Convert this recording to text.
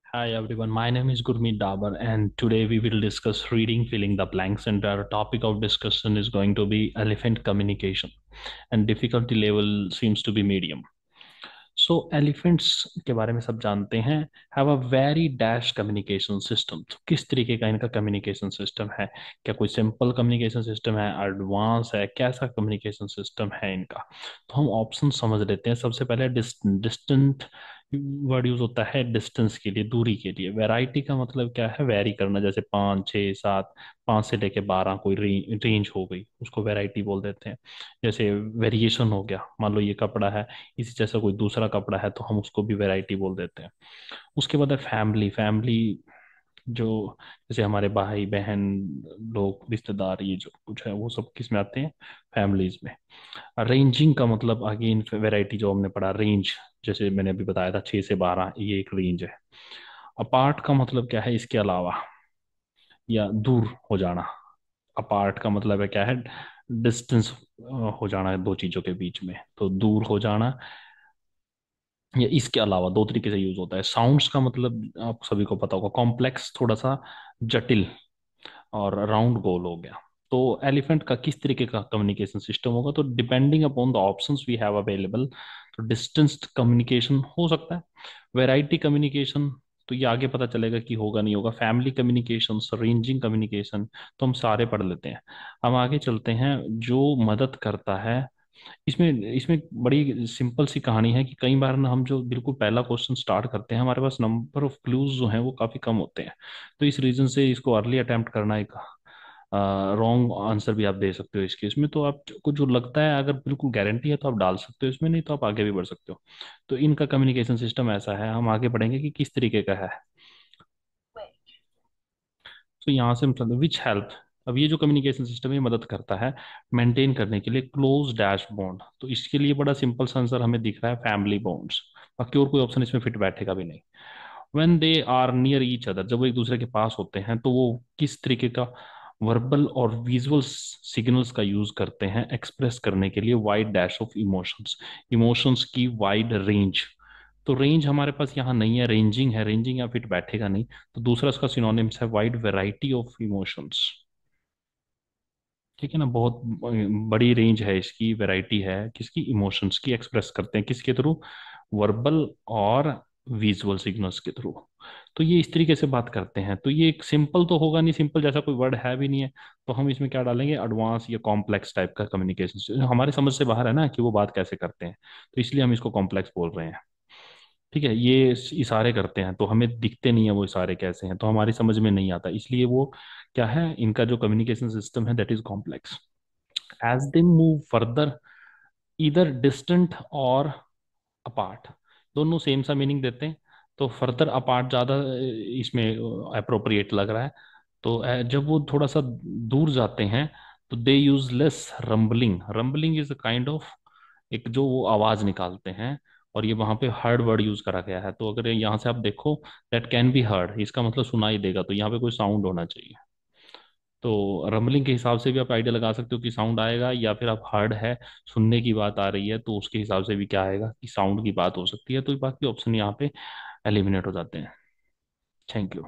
Hi everyone, my name is Gurmeet Dabar, and today we will discuss reading, filling the blanks, and our topic of discussion is going to be elephant communication, and difficulty level seems to be medium. So elephants के बारे में सब जानते हैं, have a very dash communication system. तो किस तरीके का इनका कम्युनिकेशन सिस्टम है? क्या कोई सिंपल कम्युनिकेशन सिस्टम है, एडवांस है, कैसा कम्युनिकेशन सिस्टम है इनका? तो हम ऑप्शन समझ लेते हैं। सबसे पहले डिस्टेंट वर्ड यूज होता है डिस्टेंस के लिए, दूरी के लिए। वैरायटी का मतलब क्या है? वैरी करना, जैसे 5, 6, 7, 5 से लेके 12 कोई रेंज हो गई, उसको वैरायटी बोल देते हैं। जैसे वेरिएशन हो गया, मान लो ये कपड़ा है, इसी जैसा कोई दूसरा कपड़ा है तो हम उसको भी वैरायटी बोल देते हैं। उसके बाद है फैमिली। फैमिली जो जैसे हमारे भाई बहन लोग, रिश्तेदार, ये जो कुछ है वो सब किस में आते हैं? फैमिलीज में। रेंजिंग का मतलब अगेन वैरायटी, जो हमने पढ़ा रेंज, जैसे मैंने अभी बताया था 6 से 12, ये एक रेंज है। अपार्ट का मतलब क्या है? इसके अलावा या दूर हो जाना। अपार्ट का मतलब है क्या है? डिस्टेंस हो जाना है दो चीजों के बीच में, तो दूर हो जाना। या इसके अलावा दो तरीके से यूज होता है। साउंड्स का मतलब आप सभी को पता होगा, कॉम्प्लेक्स, थोड़ा सा जटिल, और राउंड गोल हो गया। तो एलिफेंट का किस तरीके का कम्युनिकेशन सिस्टम होगा? तो depending upon the options we have available, तो डिस्टेंस कम्युनिकेशन हो सकता है। वैरायटी कम्युनिकेशन, तो ये आगे पता चलेगा कि होगा नहीं होगा। फैमिली कम्युनिकेशन, रेंजिंग कम्युनिकेशन, तो हम सारे पढ़ लेते हैं। हम आगे चलते हैं। जो मदद करता है, इसमें इसमें बड़ी सिंपल सी कहानी है कि कई बार ना हम जो बिल्कुल पहला क्वेश्चन स्टार्ट करते हैं, हमारे पास नंबर ऑफ क्लूज जो हैं वो काफी कम होते हैं। तो इस रीजन से इसको अर्ली अटेम्प्ट करना एक रॉन्ग आंसर भी आप दे सकते हो इस केस में। तो आपको जो लगता है, अगर बिल्कुल गारंटी है तो आप डाल सकते हो इसमें, नहीं तो आप आगे भी बढ़ सकते हो। तो इनका कम्युनिकेशन सिस्टम ऐसा है। हम आगे बढ़ेंगे कि किस तरीके का है। तो यहाँ से मतलब विच हेल्प। अब ये जो कम्युनिकेशन सिस्टम है, ये मदद करता है मेंटेन करने के लिए क्लोज डैश बॉन्ड। तो इसके लिए बड़ा सिंपल सा आंसर हमें दिख रहा है, फैमिली बॉन्ड्स। बाकी और कोई ऑप्शन इसमें फिट बैठेगा भी नहीं। When they are near each other, जब वो एक दूसरे के पास होते हैं, तो वो किस तरीके का वर्बल और विजुअल सिग्नल्स का यूज करते हैं एक्सप्रेस करने के लिए? Wide dash of emotions. Emotions की वाइड रेंज। तो रेंज हमारे पास यहाँ नहीं है, रेंजिंग है। रेंजिंग यहाँ फिट बैठेगा नहीं। तो दूसरा इसका सिनोनिम्स है वाइड वैरायटी ऑफ इमोशंस। ठीक है ना? बहुत बड़ी रेंज है इसकी, वैरायटी है किसकी? इमोशंस की। एक्सप्रेस करते हैं किसके थ्रू? वर्बल और विजुअल सिग्नल्स के थ्रू। तो ये इस तरीके से बात करते हैं। तो ये एक सिंपल तो होगा नहीं, सिंपल जैसा कोई वर्ड है भी नहीं है। तो हम इसमें क्या डालेंगे? एडवांस या कॉम्प्लेक्स टाइप का कम्युनिकेशन। हमारे समझ से बाहर है ना कि वो बात कैसे करते हैं, तो इसलिए हम इसको कॉम्प्लेक्स बोल रहे हैं। ठीक है, ये इशारे करते हैं तो हमें दिखते नहीं है वो इशारे कैसे हैं, तो हमारी समझ में नहीं आता, इसलिए वो क्या है, इनका जो कम्युनिकेशन सिस्टम है that is complex. As they move further, इधर डिस्टेंट और अपार्ट, दोनों सेम सा मीनिंग देते हैं। तो फर्दर अपार्ट ज्यादा इसमें अप्रोप्रिएट लग रहा है। तो जब वो थोड़ा सा दूर जाते हैं, तो they use less rambling. Rambling is a kind of, एक जो वो आवाज निकालते हैं। और ये वहां पे हर्ड वर्ड यूज करा गया है, तो अगर यहाँ से आप देखो, दैट कैन बी हर्ड, इसका मतलब सुनाई देगा, तो यहाँ पे कोई साउंड होना चाहिए। तो रंबलिंग के हिसाब से भी आप आइडिया लगा सकते हो कि साउंड आएगा, या फिर आप हर्ड है, सुनने की बात आ रही है, तो उसके हिसाब से भी क्या आएगा कि साउंड की बात हो सकती है। तो बाकी ऑप्शन यहाँ पे एलिमिनेट हो जाते हैं। Thank you.